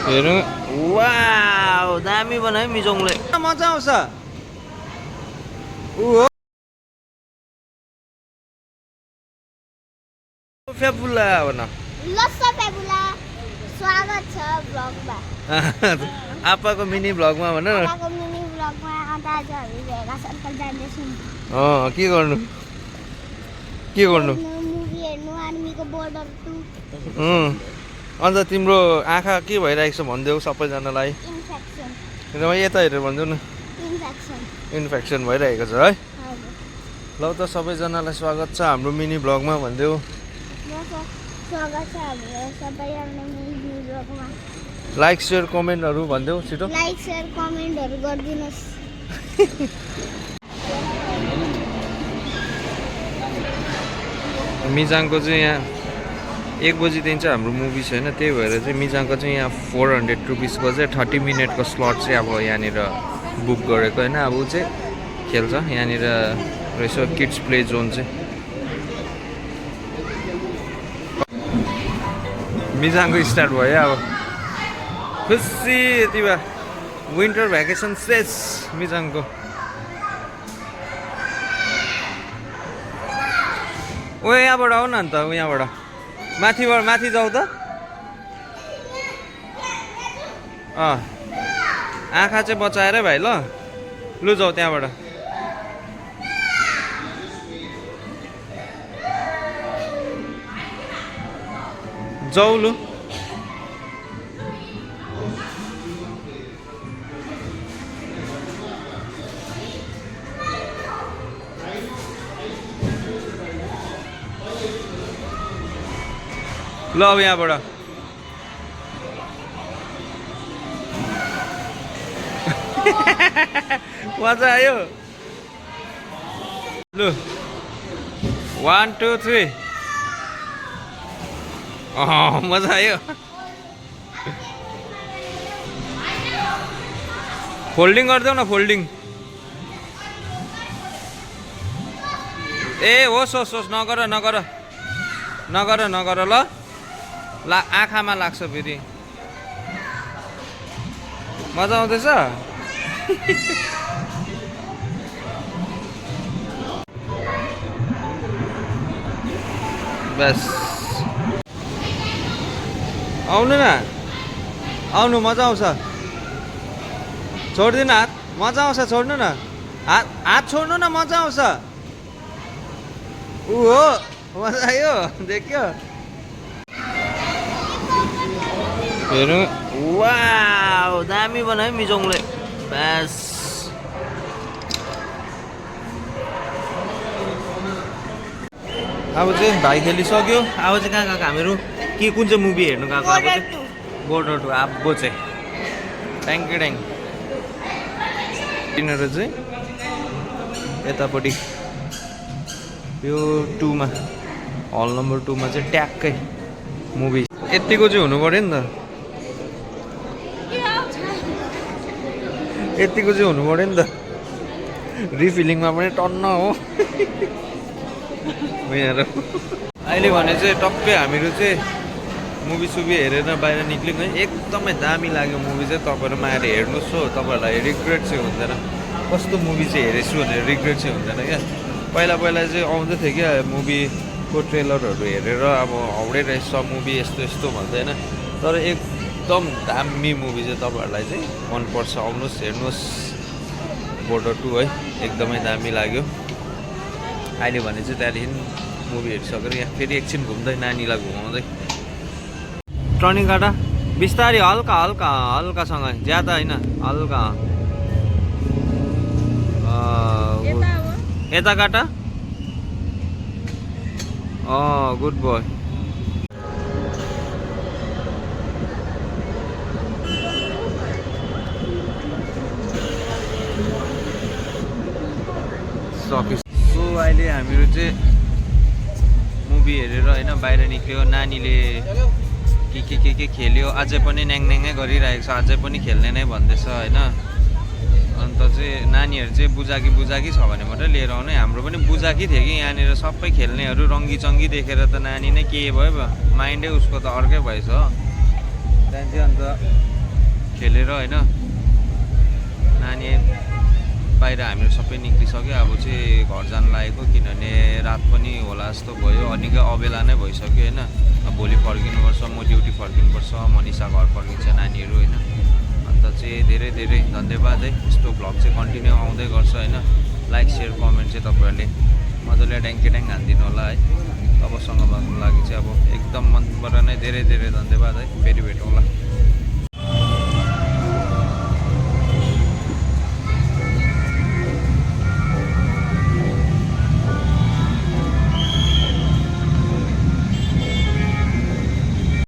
हेरौँ। वाउ दामी बनायो मिजोङले, मजा आउँछ। ऊ हो फेबुला भन। लस्सा फेबुला स्वागत छ भ्लगमा। आप्पाको मिनी भ्लगमा भन न। आप्पाको मिनी भ्लगमा आज हामी भेगा सर्कल जाँदैछौँ। के गर्नु के गर्नु? मुभी हेर्नु आर्मीको बोर्डर 2। अन्त तिम्रो आँखा के भइरहेको छ भनिदेऊ सबैजनालाई। इन्फेक्सन। यता हेरेर भनिदेऊ न। इन्फेक्सन भइरहेको छ है। ल त सबैजनालाई स्वागत छ हाम्रो मिनी भ्लगमा भनिदेऊ। स्वागत छ हाम्रो सबैजनालाई मिनी भ्लगमा। लाइक सेयर कमेन्टहरू भनिदेऊ छिटो। लाइक सेयर कमेन्टहरू गरिदिनुहोस्। मिजाङको चाहिँ यहाँ 1 बजीदेखि चाहिँ हाम्रो मुभी छैन, त्यही भएर चाहिँ मिजाङको चाहिँ यहाँ 400 रुपिसको चाहिँ 30 मिनटको स्लट चाहिँ अब यहाँनिर बुक गरेको होइन। अब ऊ चाहिँ खेल्छ यहाँनिर रहेछ किड्स प्ले जोन चाहिँ। मिजाङको स्टार्ट भयो अब खुसी यति बेला विन्टर भ्याकेसन सेस मिजाङको। ओ यहाँबाट आऊ न अन्त, यहाँबाट माथि जाऊ त। आँखा चाहिँ बचाएर भाइ ल लु जाऊ त्यहाँबाट। जाऊ लु। ल अब यहाँबाट मजा आयो। लु 1 2 3 मजा आयो। फोल्डिङ गरिदेऊ न फोल्डिङ। ए होस् नगर ल आँखामा लाग्छ फेरि। मजा आउँदैछ। बस आउनु न, आउनु मजा आउँछ। छोड्दिनु हात, मजा आउँछ। छोड्नु न हात छोड्नु न, मजा आउँछ। ऊ हो मजा आयो देख्यो। हेरौँ। वाउ दामी बनायो मिजोङले। बस अब चाहिँ भाइ खेलिसक्यो। अब चाहिँ कहाँ गएको हामीहरू के कुन चाहिँ मुभी हेर्नु गएको? अब चाहिँ बोर्डर 2 अब चाहिँ ट्याङ्क डिनर चाहिँ यतापट्टि यो 2 मा हल नम्बर 2 मा चाहिँ ट्याक्कै मुभी यतिको चाहिँ हुनु पऱ्यो नि त। यतिको चाहिँ हुनु पऱ्यो नि त। रिफिलिङमा पनि टन्न हो। अहिले भने चाहिँ टक्कै हामीहरू चाहिँ मुभी सुभी हेरेर बाहिर निक्ल्यौँ है। एकदमै दामी लाग्यो मुभी चाहिँ। तपाईँहरूमा आएर हेर्नुहोस् हो, तपाईँहरूलाई रिग्रेट चाहिँ हुँदैन। कस्तो मुभी चाहिँ हेरेछु भनेर रिग्रेट चाहिँ हुँदैन क्या। पहिला चाहिँ आउँदै थियो क्या मुभीको ट्रेलरहरू हेरेर अब हाउडे रहेछ मुभी यस्तो यस्तो भन्दैन। तर एकदम दामी मुभी चाहिँ तपाईँहरूलाई चाहिँ मनपर्छ। आउनुहोस् हेर्नुहोस् बोर्डर 2 है, एकदमै दामी लाग्यो। अहिले भने चाहिँ त्यहाँदेखि मुभी हेरिसकेर यहाँ फेरि एकछिन घुम्दै नानीलाई घुमाउँदै टर्निङ काटा बिस्तारै हल्कासँग, ज्यादा होइन हल्का। यता काटा। Good boy. सो अहिले हामीहरू चाहिँ मुभी हेरेर होइन बाहिर निक्ल्यो। नानीले के खेल्यो, अझै पनि न्याङन्याङै गरिरहेको छ, अझै पनि खेल्ने नै भन्दैछ होइन। अन्त चाहिँ नानीहरू चाहिँ बुझाकी छ भने मात्रै लिएर आउने। हाम्रो पनि बुझाकी थियो कि यहाँनिर सबै खेल्नेहरू रङ्गी चङ्गी देखेर त नानी नै के भयो माइन्डै उसको त अर्कै भएछ। त्यहाँ चाहिँ अन्त खेलेर होइन नानी बाहिर हामीहरू सबै निक्लिसक्यो अब चाहिँ घर जान लागेको किनभने रात पनि होला जस्तो भयो निकै अबेला नै भइसक्यो होइन अब भोलि फर्किनुपर्छ म ड्युटी फर्किनुपर्छ मनिषा घर फर्किन्छ नानीहरू होइन अन्त चाहिँ धेरै धेरै धन्यवाद है यस्तो भ्लग चाहिँ कन्टिन्यू आउँदै गर्छ होइन लाइक सेयर कमेन्ट चाहिँ तपाईँहरूले मजाले ड्याङ हानिदिनु होला है तपाईँसँग भन्नु लागि चाहिँ अब एकदम मनबाट नै धेरै धेरै धन्यवाद है फेरि भेटौँला